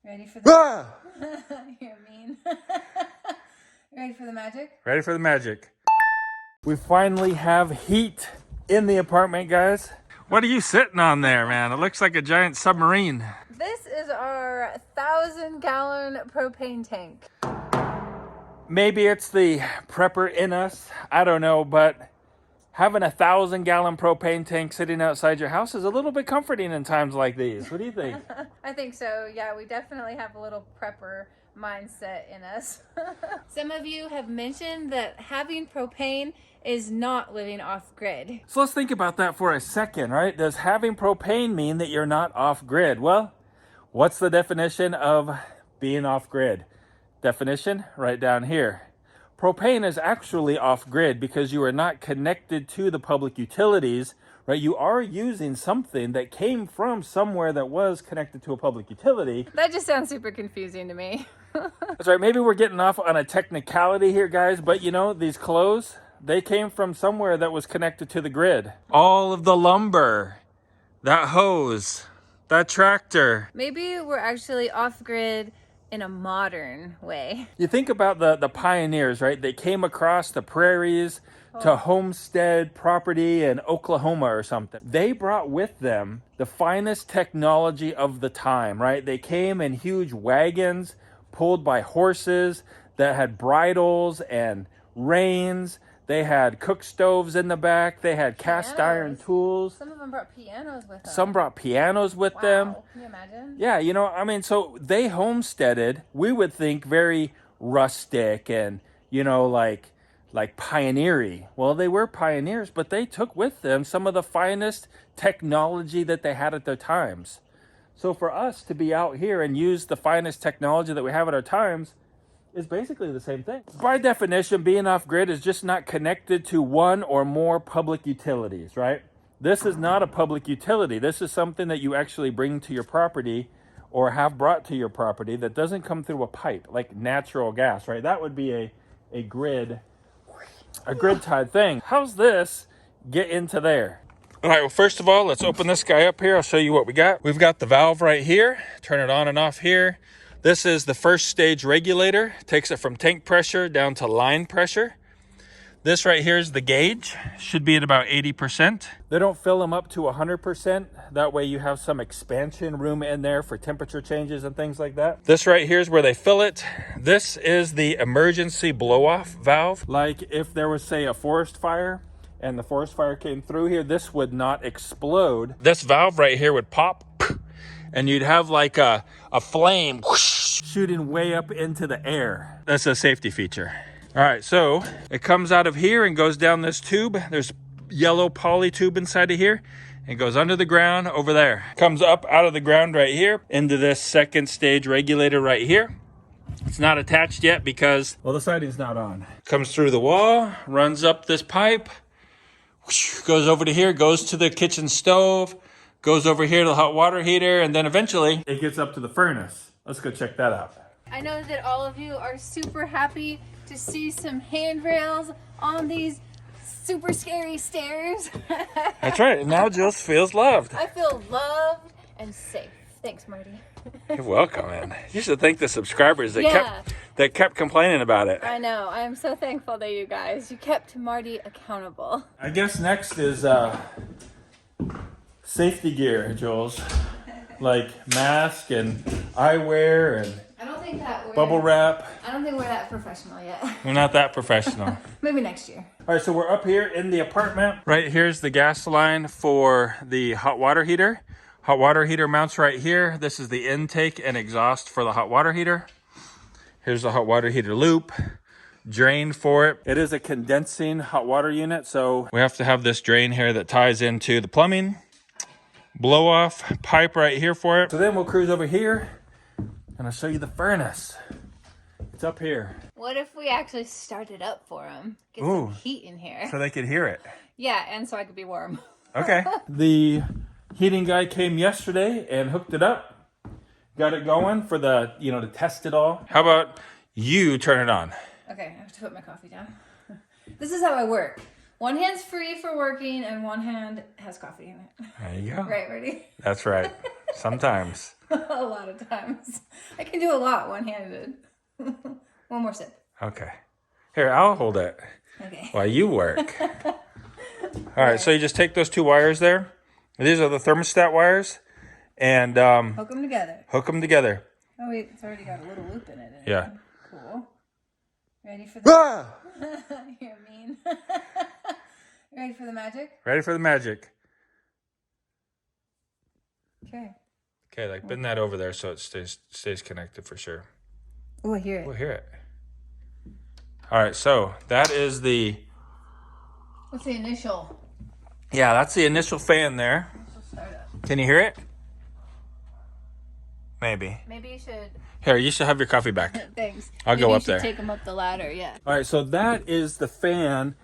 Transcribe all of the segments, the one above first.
Ready for the... Ah! You're mean. Ready for the magic? Ready for the magic. We finally have heat in the apartment, guys. What are you sitting on there, man? It looks like a giant submarine. This is our 1,000-gallon propane tank. Maybe it's the prepper in us. I don't know, but having 1,000-gallon propane tank sitting outside your house is a little bit comforting in times like these. What do you think? I think so. Yeah, we definitely have a little prepper mindset in us. Some of you have mentioned that having propane is not living off grid. So let's think about that for a second, right? Does having propane mean that you're not off grid? Well, what's the definition of being off grid? Definition right down here. Propane is actually off grid because you are not connected to the public utilities, right? You are using something that came from somewhere that was connected to a public utility. That just sounds super confusing to me. That's right. Maybe we're getting off on a technicality here, guys, but you know, these clothes, they came from somewhere that was connected to the grid. All of the lumber, that hose, that tractor. Maybe we're actually off grid in a modern way. You think about the pioneers, right? They came across the prairies to homestead property in Oklahoma or something. They brought with them the finest technology of the time, right? They came in huge wagons pulled by horses that had bridles and reins. They had cook stoves in the back. They had cast iron tools. Some of them brought pianos with them. Some brought pianos with them. Can you imagine? Yeah, you know, I mean, so they homesteaded. We would think very rustic and, you know, like pioneery. Well, they were pioneers, but they took with them some of the finest technology that they had at their times. So for us to be out here and use the finest technology that we have at our times is basically the same thing. By definition, being off grid is just not connected to one or more public utilities, right? This is not a public utility. This is something that you actually bring to your property or have brought to your property that doesn't come through a pipe, like natural gas, right? That would be a grid tied thing. How's this get into there? All right, well, first of all, let's open this guy up here. I'll show you what we got. We've got the valve right here. Turn it on and off here. This is the first stage regulator. Takes it from tank pressure down to line pressure. This right here is the gauge. Should be at about 80%. They don't fill them up to 100%. That way you have some expansion room in there for temperature changes and things like that. This right here is where they fill it. This is the emergency blow-off valve. Like if there was, say, a forest fire and the forest fire came through here, this would not explode. This valve right here would pop and you'd have like a flame whoosh, shooting way up into the air. That's a safety feature. All right, so it comes out of here and goes down this tube. There's yellow poly tube inside of here and goes under the ground over there. Comes up out of the ground right here into this second stage regulator right here. It's not attached yet because, well, the siding's not on. Comes through the wall, runs up this pipe, whoosh, goes over to here, goes to the kitchen stove, goes over here to the hot water heater, and then eventually it gets up to the furnace. Let's go check that out. I know that all of you are super happy to see some handrails on these super scary stairs. That's right. Now Jill feels loved. I feel loved and safe. Thanks, Marty. You're welcome, man. You should thank the subscribers that kept complaining about it. I know. I am so thankful to you guys. You kept Marty accountable. I guess next is safety gear, Jules. Like mask and eyewear and I don't think that we're bubble wrap. I don't think we're that professional yet. We're not that professional. Maybe next year. All right, so we're up here in the apartment. Right here's the gas line for the hot water heater. Hot water heater mounts right here. This is the intake and exhaust for the hot water heater. Here's the hot water heater loop, drain for it. It is a condensing hot water unit, so we have to have this drain here that ties into the plumbing. Blow off pipe right here for it. So then we'll cruise over here and I'll show you the furnace. It's up here. What if we actually start it up for them? Get some heat in here. So they could hear it. Yeah, and so I could be warm. Okay. The heating guy came yesterday and hooked it up. Got it going for the, to test it all. How about you turn it on? Okay, I have to put my coffee down. This is how I work. One hand's free for working and one hand has coffee in it. There you go. Right, ready? That's right. Sometimes. A lot of times. I can do a lot one-handed. One more sip. Okay. Here, I'll hold it Okay. while you work. All right, so you just take those 2 wires there. These are the thermostat wires. And Hook them together. hook them together. Oh wait, it's already got a little loop in it. Yeah. Cool. Ready for the... Ah! You're mean. Ready for the magic? Ready for the magic. Okay. Okay, like bend that over there so it stays connected for sure. Oh, I hear it. We'll hear it. All right, so that is the... What's the initial? Yeah, that's the initial fan there. Start up. Can you hear it? Maybe. Maybe you should... Here, you should have your coffee back. Thanks. I'll Maybe go you up should there. Take them up the ladder, yeah. All right, so that is the fan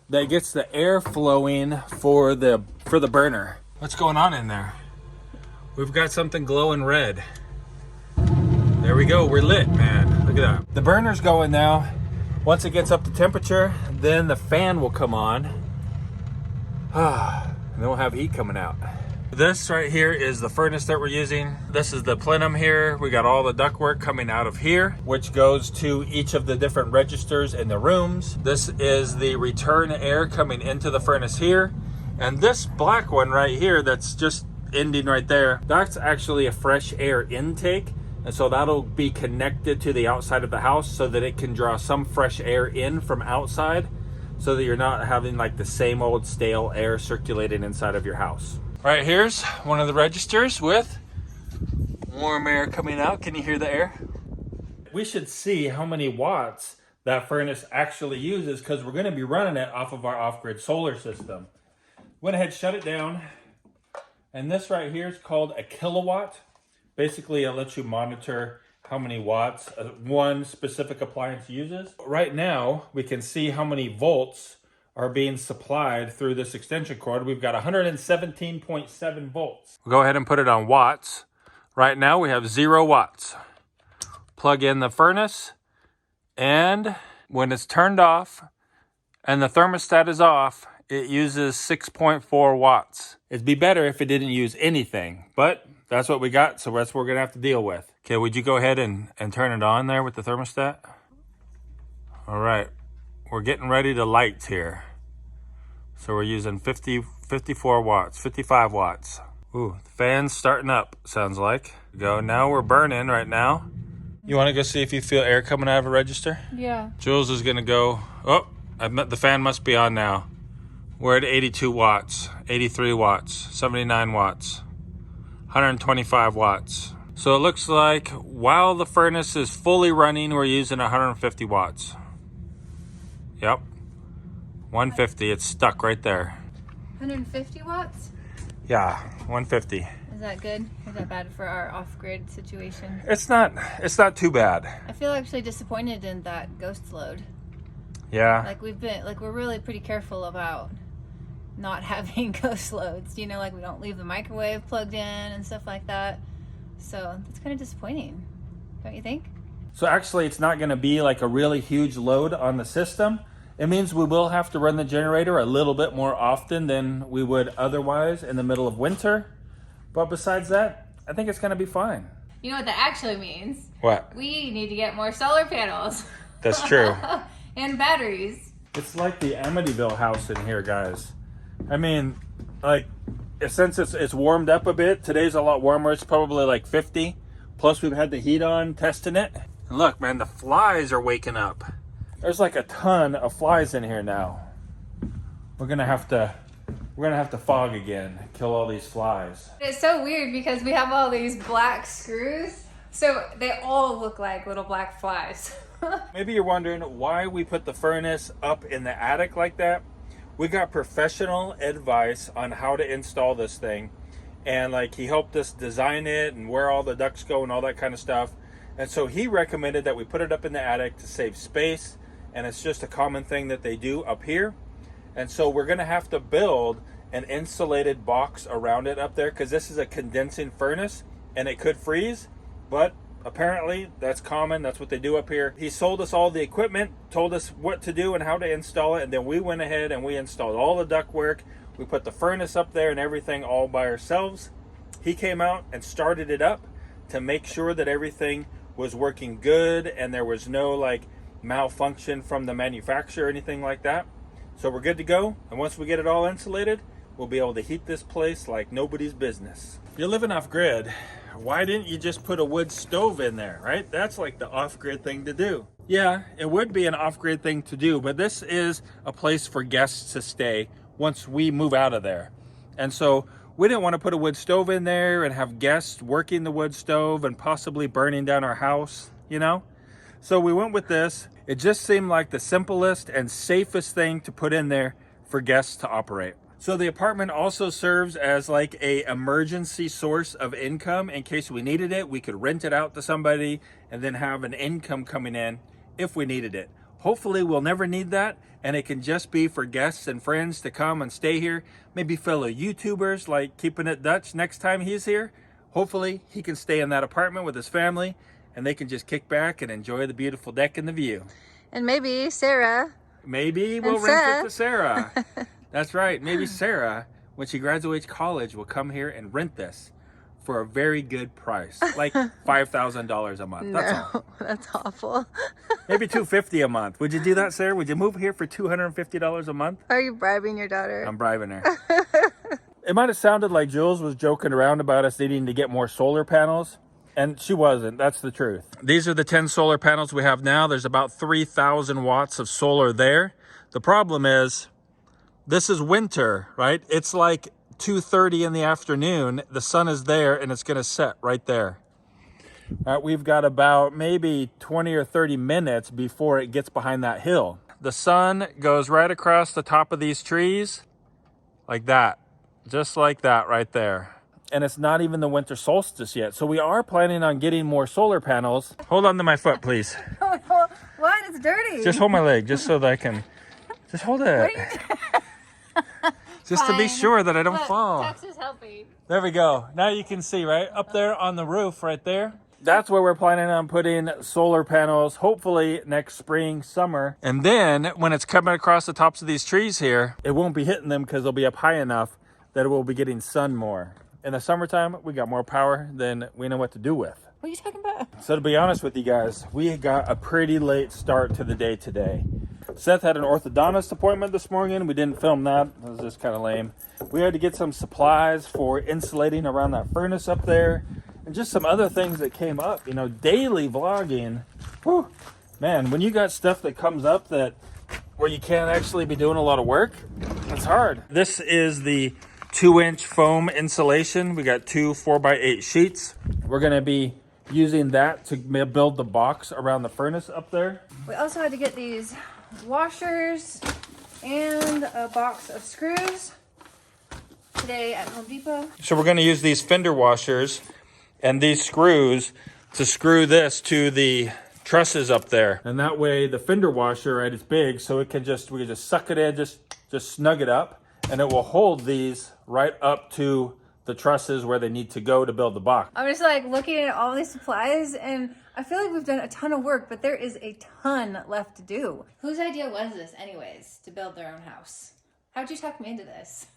that gets the air flowing for the burner. What's going on in there? We've got something glowing red. There we go, we're lit, man. Look at that. The burner's going now. Once it gets up to temperature, then the fan will come on. And then we'll have heat coming out. This right here is the furnace that we're using. This is the plenum here. We got all the ductwork coming out of here, which goes to each of the different registers in the rooms. This is the return air coming into the furnace here. And this black one right here that's just ending right there, that's actually a fresh air intake. And so that'll be connected to the outside of the house so that it can draw some fresh air in from outside so that you're not having like the same old stale air circulating inside of your house. All right, here's one of the registers with warm air coming out. Can you hear the air? We should see how many watts that furnace actually uses because we're going to be running it off of our off-grid solar system. Went ahead, shut it down. And this right here is called a kilowatt. Basically, it lets you monitor how many watts one specific appliance uses. Right now, we can see how many volts are being supplied through this extension cord. We've got 117.7 volts. We'll go ahead and put it on watts. Right now, we have 0 watts. Plug in the furnace, and when it's turned off and the thermostat is off, it uses 6.4 watts. It'd be better if it didn't use anything, but that's what we got, so that's what we're gonna have to deal with. Okay, would you go ahead and turn it on there with the thermostat? All right, we're getting ready to light here. So we're using 54 watts, 55 watts. Ooh, the fan's starting up, sounds like. Go, now we're burning right now. You wanna go see if you feel air coming out of a register? Yeah. Jules is gonna go, oh, the fan must be on now. We're at 82 watts, 83 watts, 79 watts, 125 watts. So it looks like while the furnace is fully running, we're using 150 watts. Yep, 150, it's stuck right there. 150 watts? Yeah, 150. Is that good? Is that bad for our off-grid situation? It's not too bad. I feel actually disappointed in that ghost load. Yeah. Like we're really pretty careful about not having ghost loads. You know, like we don't leave the microwave plugged in and stuff like that. So it's kind of disappointing, don't you think? So actually it's not gonna be like a really huge load on the system. It means we will have to run the generator a little bit more often than we would otherwise in the middle of winter. But besides that, I think it's gonna be fine. You know what that actually means? What? We need to get more solar panels. That's true. And batteries. It's like the Amityville house in here, guys. I mean, like, since it's warmed up a bit, today's a lot warmer. It's probably like 50. Plus we've had the heat on testing it. And look, man, the flies are waking up. There's like a ton of flies in here now. We're gonna have to fog again, kill all these flies. It's so weird because we have all these black screws, so they all look like little black flies. Maybe you're wondering why we put the furnace up in the attic like that. We got professional advice on how to install this thing. And like he helped us design it and where all the ducts go and all that kind of stuff. And so he recommended that we put it up in the attic to save space. And it's just a common thing that they do up here. And so we're gonna have to build an insulated box around it up there because this is a condensing furnace and it could freeze. But Apparently, that's common. That's what they do up here. He sold us all the equipment, told us what to do and how to install it, and then we went ahead and we installed all the ductwork. We put the furnace up there and everything all by ourselves. He came out and started it up to make sure that everything was working good and there was no like malfunction from the manufacturer or anything like that. So we're good to go. And once we get it all insulated, we'll be able to heat this place like nobody's business. If you're living off grid, why didn't you just put a wood stove in there, right? That's like the off-grid thing to do. Yeah, it would be an off-grid thing to do, but this is a place for guests to stay once we move out of there. And so we didn't want to put a wood stove in there and have guests working the wood stove and possibly burning down our house, you know? So we went with this. It just seemed like the simplest and safest thing to put in there for guests to operate. So the apartment also serves as like a emergency source of income. In case we needed it, we could rent it out to somebody and then have an income coming in if we needed it. Hopefully we'll never need that, and it can just be for guests and friends to come and stay here. Maybe fellow YouTubers like Keeping It Dutch next time he's here. Hopefully he can stay in that apartment with his family and they can just kick back and enjoy the beautiful deck and the view. And maybe Sarah. Maybe we'll rent it to Sarah. That's right. Maybe Sarah, when she graduates college, will come here and rent this for a very good price, like $5,000 a month. That's all. That's awful. Maybe $250 a month. Would you do that, Sarah? Would you move here for $250 a month? Are you bribing your daughter? I'm bribing her. It might have sounded like Jules was joking around about us needing to get more solar panels, and she wasn't. That's the truth. These are the 10 solar panels we have now. There's about 3,000 watts of solar there. The problem is, this is winter, right? It's like 2:30 in the afternoon. The sun is there and it's gonna set right there. We've got about maybe 20 or 30 minutes before it gets behind that hill. The sun goes right across the top of these trees like that, just like that right there. And it's not even the winter solstice yet. So we are planning on getting more solar panels. Hold on to my foot, please. What? It's dirty. Just hold my leg, just so that I can, just hold it. Just to be sure that I don't fall. Tex is helping. There we go. Now you can see, right? Up there on the roof right there. That's where we're planning on putting solar panels, hopefully next spring, summer. And then when it's coming across the tops of these trees here, it won't be hitting them because they'll be up high enough that it will be getting sun more. In the summertime, we got more power than we know what to do with. What are you talking about? So to be honest with you guys, we got a pretty late start to the day today. Seth had an orthodontist appointment this morning. We didn't film that. It was just kind of lame. We had to get some supplies for insulating around that furnace up there and just some other things that came up. You know, daily vlogging. Whew, man, when you got stuff that comes up that where you can't actually be doing a lot of work, it's hard. This is the 2-inch foam insulation. We got two 4x8 sheets. We're going to be using that to build the box around the furnace up there. We also had to get these washers and a box of screws today at Home Depot. So we're going to use these fender washers and these screws to screw this to the trusses up there. And that way the fender washer, right, is big, so it can just, we can just suck it in, just snug it up, and it will hold these right up to the trusses where they need to go to build the box. I'm just like looking at all these supplies and I feel like we've done a ton of work, but there is a ton left to do. Whose idea was this anyways, to build their own house? How'd you talk me into this?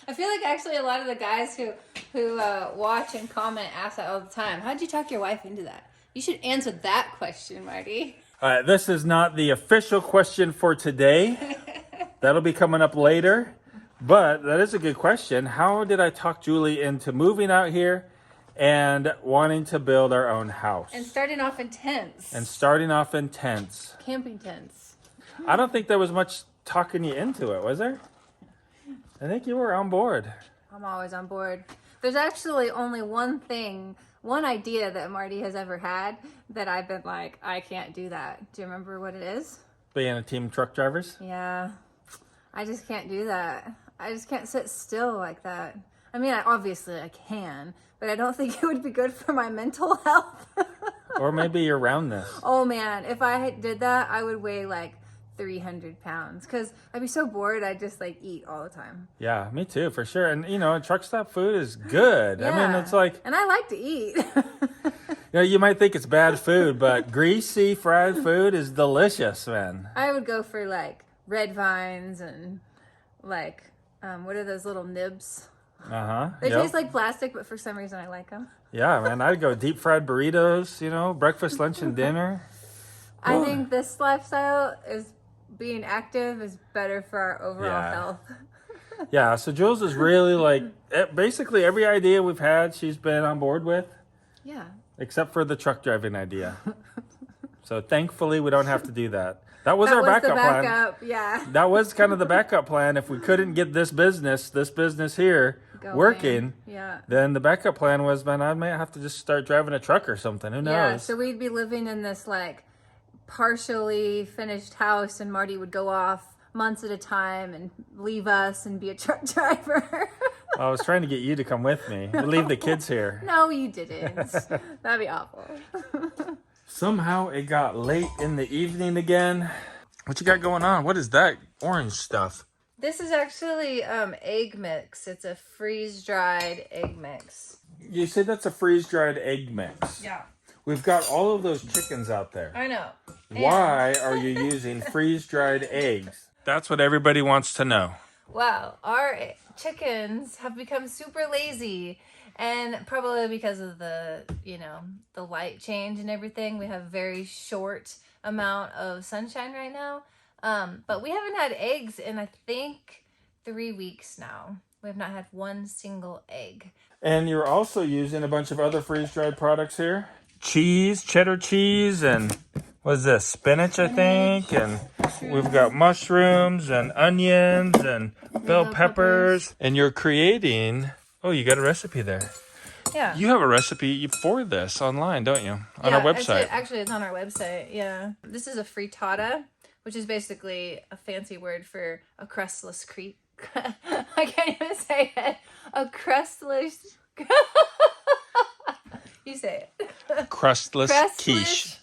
I feel like actually a lot of the guys who watch and comment ask that all the time. How'd you talk your wife into that? You should answer that question, Marty. All right, this is not the official question for today. That'll be coming up later. But that is a good question. How did I talk Julie into moving out here and wanting to build our own house? And starting off in tents. Camping tents. I don't think there was much talking you into it, was there? I think you were on board. I'm always on board. There's actually only one idea that Marty has ever had that I've been like, I can't do that. Do you remember what it is? Being a team of truck drivers? Yeah. I just can't do that. I just can't sit still like that. I mean, obviously I can, but I don't think it would be good for my mental health. Or maybe your roundness. Oh man, if I did that, I would weigh like 300 pounds because I'd be so bored I'd just like eat all the time. Yeah, me too, for sure. And you know, truck stop food is good. Yeah. I mean, it's like... And I like to eat. You know, you might think it's bad food, but greasy fried food is delicious, man. I would go for like red vines and like, what are those little nibs? Uh-huh. They taste like plastic, but for some reason I like them. Yeah, man, I'd go deep fried burritos, you know, breakfast, lunch, and dinner. I think this lifestyle is being active is better for our overall health. Yeah, so Jules is really like, basically every idea we've had, she's been on board with. Yeah. Except for the truck driving idea. So thankfully we don't have to do that. That was our backup plan. Yeah. That was kind of the backup plan. If we couldn't get this business here working, then the backup plan was, man, I may have to just start driving a truck or something. Who knows? Yeah, so we'd be living in this like partially finished house, and Marty would go off months at a time and leave us and be a truck driver. I was trying to get you to come with me. Leave the kids here. No, you didn't. That'd be awful. Somehow it got late in the evening again. What you got going on? What is that orange stuff? This is actually egg mix. It's a freeze-dried egg mix. You said that's a freeze-dried egg mix. Yeah. We've got all of those chickens out there. I know. Why are you using freeze-dried eggs? That's what everybody wants to know. Well, our chickens have become super lazy, and probably because of the, the light change and everything. We have very short amount of sunshine right now. But we haven't had eggs in, I think, 3 weeks now. We have not had one single egg. And you're also using a bunch of other freeze-dried products here. Cheese, cheddar cheese, and what is this? Spinach, I think. And we've got mushrooms and onions and bell peppers. And you're creating... Oh, you got a recipe there. Yeah. You have a recipe for this online, don't you? On our website. Actually, it's on our website, yeah. This is a frittata, which is basically a fancy word for a crustless crepe. I can't even say it. A crustless... You say it. Crustless quiche.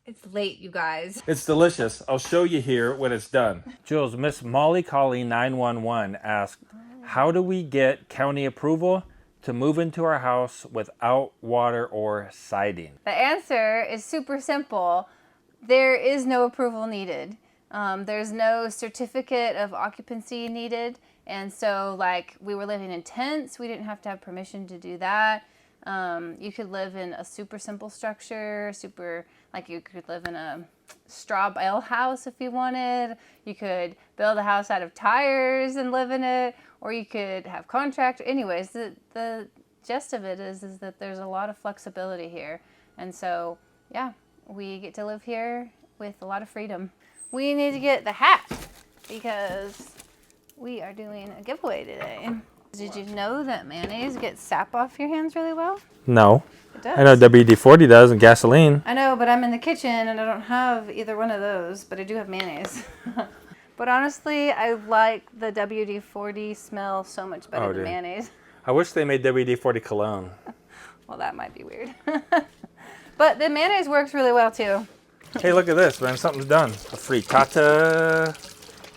It's late, you guys. It's delicious. I'll show you here when it's done. Jules, Miss Molly Colley 911 asked, how do we get county approval to move into our house without water or siding? The answer is super simple. There is no approval needed. There's no certificate of occupancy needed. And so, like, we were living in tents. We didn't have to have permission to do that. You could live in a super simple structure, you could live in a straw bale house if you wanted. You could build a house out of tires and live in it, or you could have contract. Anyways, the gist of it is that there's a lot of flexibility here. And so, yeah, we get to live here with a lot of freedom. We need to get the hat because we are doing a giveaway today. Did you know that mayonnaise gets sap off your hands really well? No. It does. I know WD-40 does and gasoline. I know, but I'm in the kitchen and I don't have either one of those, but I do have mayonnaise. But honestly, I like the WD-40 smell so much better than mayonnaise. I wish they made WD-40 cologne. Well, that might be weird. But the mayonnaise works really well too. Hey, look at this, man. Something's done. A frittata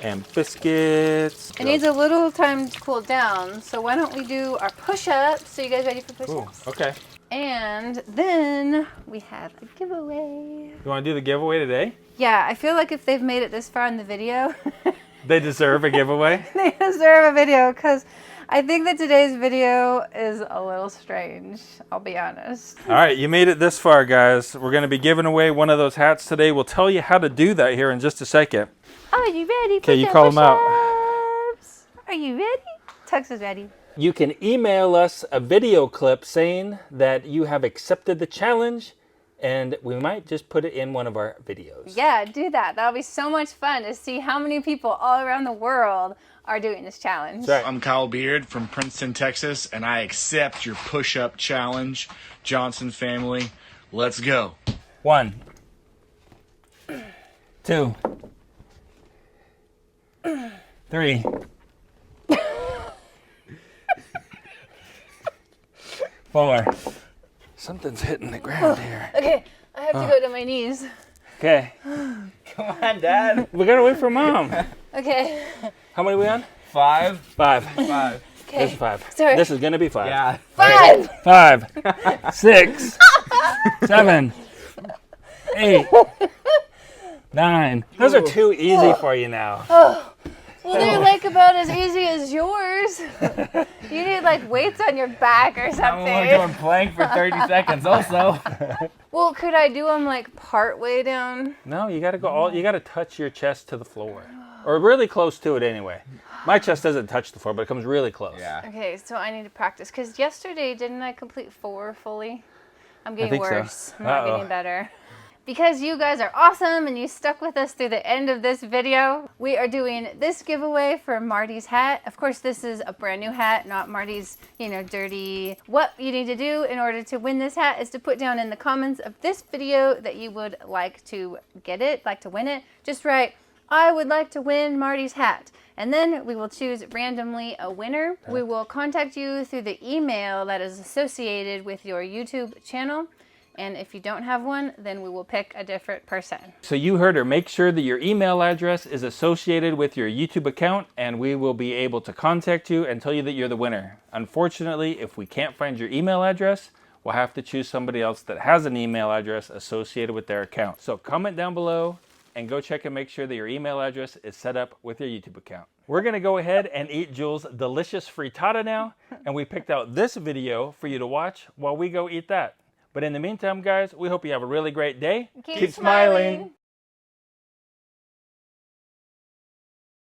and biscuits. It needs a little time to cool down, so why don't we do our push-ups? So you guys ready for push-ups? Ooh, okay. And then we have a giveaway. You want to do the giveaway today? Yeah, I feel like if they've made it this far in the video, they deserve a giveaway? They deserve a video, because I think that today's video is a little strange, I'll be honest. All right, you made it this far, guys. We're going to be giving away one of those hats today. We'll tell you how to do that here in just a second. Are you ready? Okay, you call them out. Are you ready? Tux is ready. You can email us a video clip saying that you have accepted the challenge, and we might just put it in one of our videos. Yeah, do that. That'll be so much fun to see how many people all around the world are doing this challenge. That's right. I'm Kyle Beard from Princeton, Texas, and I accept your push-up challenge. Johnson family, let's go. 1, 2, 3. 4. Something's hitting the ground here. Okay, I have to go to my knees. Okay. Come on, Dad. We gotta wait for Mom. Okay. How many are we on? 5. 5. 5. Okay. This is 5. Sorry. This is gonna be 5. Yeah. 5. 5, 6, 7, 8, 9. Those are too easy for you now. Well, they're like about as easy as yours. You need like weights on your back or I'm something. only doing plank for 30 seconds also. Well, could I do them like part way down? No, you gotta go all. You gotta touch your chest to the floor, or really close to it anyway. My chest doesn't touch the floor, but it comes really close. Yeah. Okay, so I need to practice because yesterday didn't I complete 4 fully? I'm getting think so. worse. I'm not Uh-oh. getting better. Because you guys are awesome and you stuck with us through the end of this video, we are doing this giveaway for Marty's hat. Of course, this is a brand new hat, not Marty's, dirty. What you need to do in order to win this hat is to put down in the comments of this video that you would like to get it, like to win it. Just write, I would like to win Marty's hat. And then we will choose randomly a winner. We will contact you through the email that is associated with your YouTube channel. And if you don't have one, then we will pick a different person. So you heard her. Make sure that your email address is associated with your YouTube account, and we will be able to contact you and tell you that you're the winner. Unfortunately, if we can't find your email address, we'll have to choose somebody else that has an email address associated with their account. So comment down below and go check and make sure that your email address is set up with your YouTube account. We're gonna go ahead and eat Jules' delicious frittata now, and we picked out this video for you to watch while we go eat that. But in the meantime, guys, we hope you have a really great day. Keep smiling.